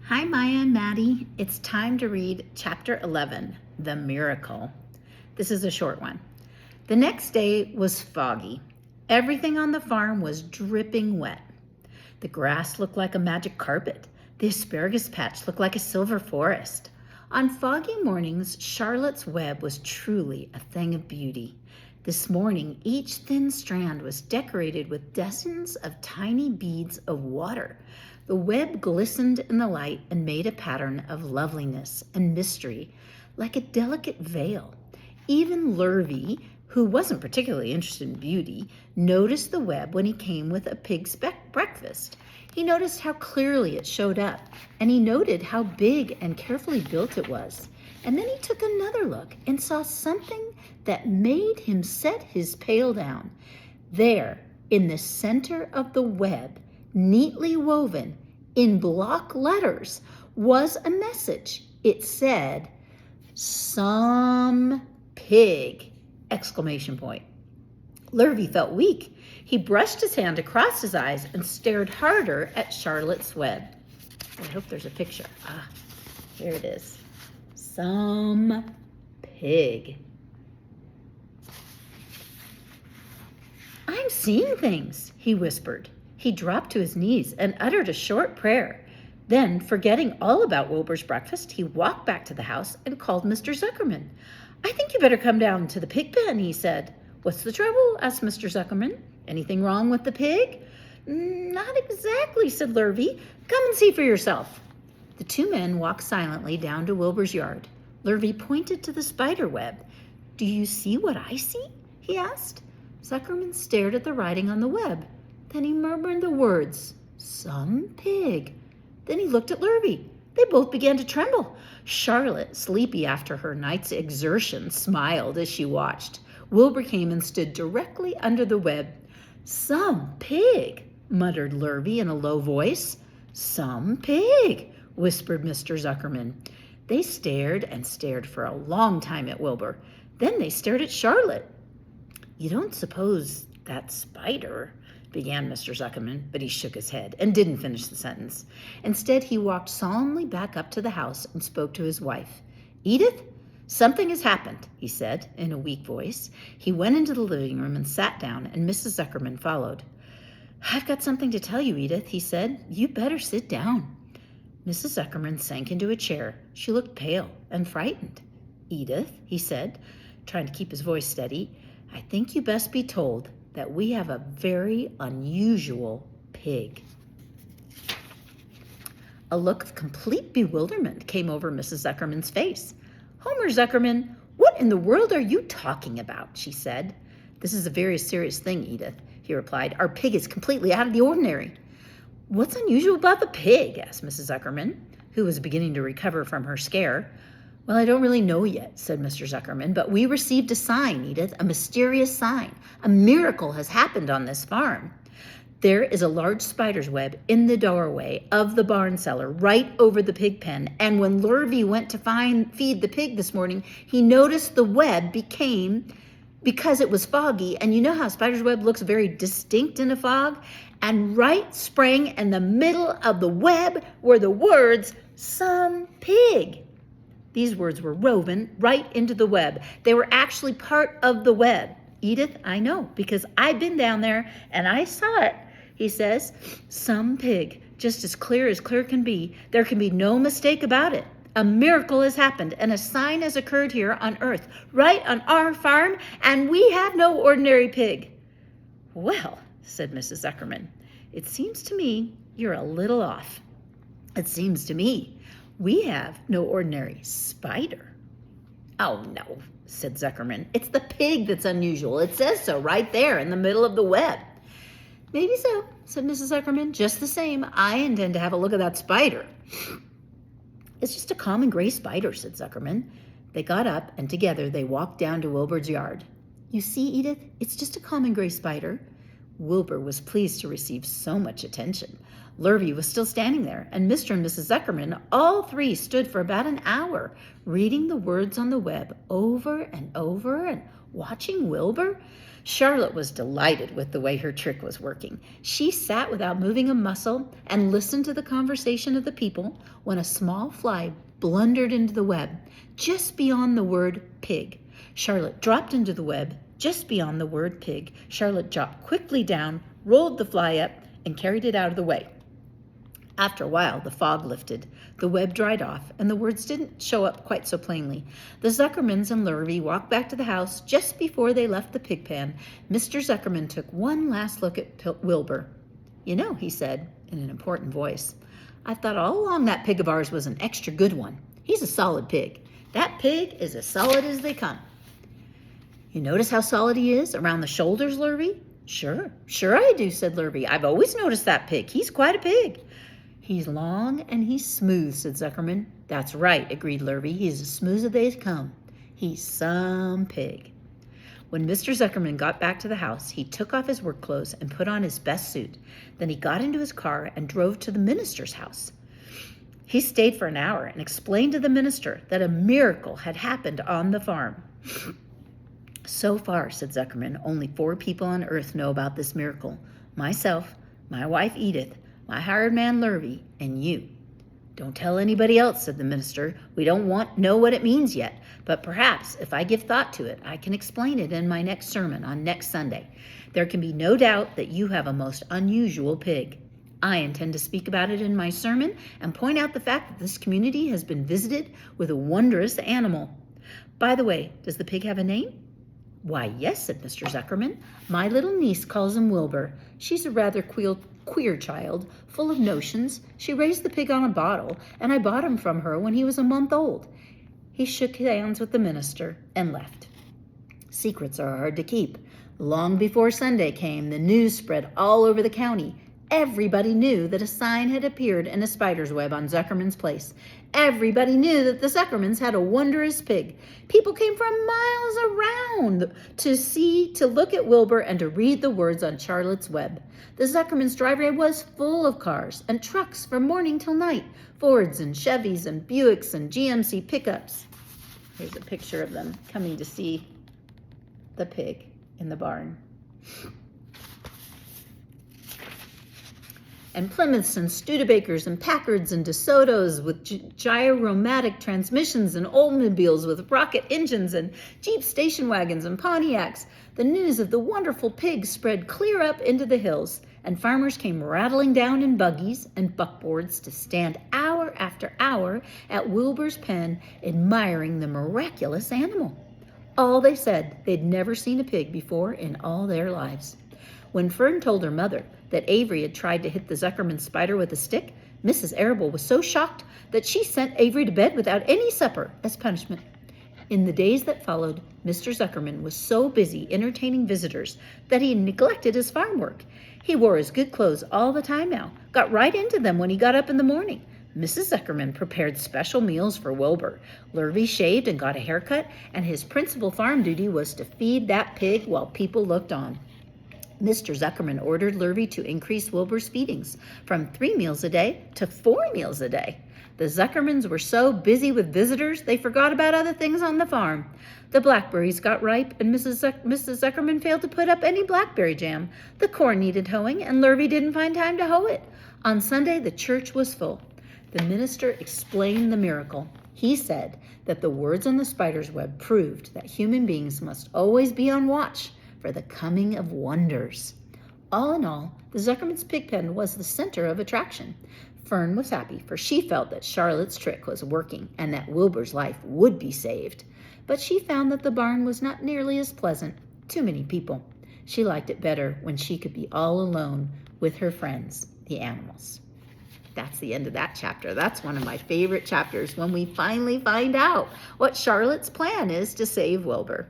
Hi, Maya and Maddie. It's time to read Chapter 11, The Miracle. This is a short one. The next day was foggy. Everything on the farm was dripping wet. The grass looked like a magic carpet. The asparagus patch looked like a silver forest. On foggy mornings, Charlotte's Web was truly a thing of beauty. This morning, each thin strand was decorated with dozens of tiny beads of water. The web glistened in the light and made a pattern of loveliness and mystery, like a delicate veil. Even Lurvy, who wasn't particularly interested in beauty, noticed the web when he came with a pig's breakfast. He noticed how clearly it showed up, and he noted how big and carefully built it was. And then he took another look and saw something that made him set his pail down. There, in the center of the web, neatly woven in block letters, was a message. It said, "Some pig!" exclamation point. Lurvy felt weak. He brushed his hand across his eyes and stared harder at Charlotte's Web. I hope there's a picture. Here it is. Some pig. "I'm seeing things," he whispered. He dropped to his knees and uttered a short prayer. Then, forgetting all about Wilbur's breakfast, he walked back to the house and called Mr. Zuckerman. "I think you better come down to the pig pen," he said. "What's the trouble?" asked Mr. Zuckerman. "Anything wrong with the pig?" "Not exactly," said Lurvy. "Come and see for yourself." The two men walked silently down to Wilbur's yard. Lurvy pointed to the spider web. "Do you see what I see?" he asked. Zuckerman stared at the writing on the web. Then he murmured the words, "Some pig." Then he looked at Lurvy. They both began to tremble. Charlotte, sleepy after her night's exertion, smiled as she watched. Wilbur came and stood directly under the web. "Some pig," muttered Lurvy in a low voice. "Some pig," whispered Mr. Zuckerman. They stared and stared for a long time at Wilbur. Then they stared at Charlotte. "You don't suppose that spider," began Mr. Zuckerman, but he shook his head and didn't finish the sentence. Instead, he walked solemnly back up to the house and spoke to his wife. "Edith, something has happened," he said in a weak voice. He went into the living room and sat down, and Mrs. Zuckerman followed. "I've got something to tell you, Edith," he said. "You better sit down." Mrs. Zuckerman sank into a chair. She looked pale and frightened. "Edith," he said, trying to keep his voice steady, "I think you best be told that we have a very unusual pig." A look of complete bewilderment came over Mrs. Zuckerman's face. "Homer Zuckerman, what in the world are you talking about?" she said. "This is a very serious thing, Edith," he replied. "Our pig is completely out of the ordinary." "What's unusual about the pig?" asked Mrs. Zuckerman, who was beginning to recover from her scare. "Well, I don't really know yet," said Mr. Zuckerman, "but we received a sign, Edith, a mysterious sign. A miracle has happened on this farm. There is a large spider's web in the doorway of the barn cellar right over the pig pen, and when Lurvy went to feed the pig this morning, he noticed the web because it was foggy, and you know how a spider's web looks very distinct in a fog, and right sprang in the middle of the web were the words, 'Some pig.' These words were woven right into the web. They were actually part of the web. Edith, I know, because I've been down there and I saw it," he says. "Some pig, just as clear can be. There can be no mistake about it. A miracle has happened and a sign has occurred here on earth, right on our farm, and we have no ordinary pig." "Well," said Mrs. Zuckerman, "it seems to me you're a little off. It seems to me we have no ordinary spider." "Oh, no," said Zuckerman. "It's the pig that's unusual. It says so right there in the middle of the web." "Maybe so," said Mrs. Zuckerman. "Just the same, I intend to have a look at that spider." "It's just a common gray spider," said Zuckerman. They got up, and together they walked down to Wilbur's yard. "You see, Edith, it's just a common gray spider." Wilbur was pleased to receive so much attention. Lurvy was still standing there, and Mr. and Mrs. Zuckerman, all three, stood for about an hour, reading the words on the web over and over and watching Wilbur. Charlotte was delighted with the way her trick was working. She sat without moving a muscle and listened to the conversation of the people when a small fly blundered into the web just beyond the word pig. Charlotte dropped into the web just beyond the word pig. Charlotte dropped quickly down, rolled the fly up, and carried it out of the way. After a while, the fog lifted, the web dried off, and the words didn't show up quite so plainly. The Zuckermans and Lurvy walked back to the house. Just before they left the pig pen, Mr. Zuckerman took one last look at Wilbur. "You know," he said in an important voice, "I've thought all along that pig of ours was an extra good one. He's a solid pig. That pig is as solid as they come." "You notice how solid he is around the shoulders, Lurvy?" Sure I do," said Lurvy. "I've always noticed that pig. He's quite a pig." "He's long and he's smooth," said Zuckerman. "That's right," agreed Lurvy. "He's as smooth as they come. He's some pig." When Mr. Zuckerman got back to the house, he took off his work clothes and put on his best suit. Then he got into his car and drove to the minister's house. He stayed for an hour and explained to the minister that a miracle had happened on the farm. "So far," said Zuckerman, "only 4 people on earth know about this miracle. Myself, my wife Edith, my hired man Lurvy, and you." "Don't tell anybody else," said the minister. "We don't know what it means yet, but perhaps if I give thought to it, I can explain it in my next sermon on next Sunday. There can be no doubt that you have a most unusual pig. I intend to speak about it in my sermon and point out the fact that this community has been visited with a wondrous animal. By the way, does the pig have a name?" "Why, yes," said Mr. Zuckerman. "My little niece calls him Wilbur. She's a rather queer child, full of notions. She raised the pig on a bottle, and I bought him from her when he was a month old." He shook hands with the minister and left. Secrets are hard to keep. Long before Sunday came, the news spread all over the county. Everybody knew that a sign had appeared in a spider's web on Zuckerman's place. Everybody knew that the Zuckermans had a wondrous pig. People came from miles around to look at Wilbur and to read the words on Charlotte's web. The Zuckermans' driveway was full of cars and trucks from morning till night. Fords and Chevys and Buicks and GMC pickups. Here's a picture of them coming to see the pig in the barn. And Plymouths and Studebakers and Packards and DeSotos with gyromatic transmissions and Oldsmobiles with rocket engines and Jeep station wagons and Pontiacs. The news of the wonderful pig spread clear up into the hills, and farmers came rattling down in buggies and buckboards to stand hour after hour at Wilbur's pen admiring the miraculous animal. All they said, they'd never seen a pig before in all their lives. When Fern told her mother that Avery had tried to hit the Zuckerman spider with a stick, Mrs. Arable was so shocked that she sent Avery to bed without any supper as punishment. In the days that followed, Mr. Zuckerman was so busy entertaining visitors that he neglected his farm work. He wore his good clothes all the time now, got right into them when he got up in the morning. Mrs. Zuckerman prepared special meals for Wilbur. Lurvy shaved and got a haircut, and his principal farm duty was to feed that pig while people looked on. Mr. Zuckerman ordered Lurvy to increase Wilbur's feedings from 3 meals a day to 4 meals a day. The Zuckermans were so busy with visitors, they forgot about other things on the farm. The blackberries got ripe, and Mrs. Zuckerman failed to put up any blackberry jam. The corn needed hoeing, and Lurvy didn't find time to hoe it. On Sunday, the church was full. The minister explained the miracle. He said that the words on the spider's web proved that human beings must always be on watch for the coming of wonders. All in all, the Zuckerman's pig pen was the center of attraction. Fern was happy, for she felt that Charlotte's trick was working and that Wilbur's life would be saved. But she found that the barn was not nearly as pleasant. Too many people. She liked it better when she could be all alone with her friends, the animals. That's the end of that chapter. That's one of my favorite chapters, when we finally find out what Charlotte's plan is to save Wilbur.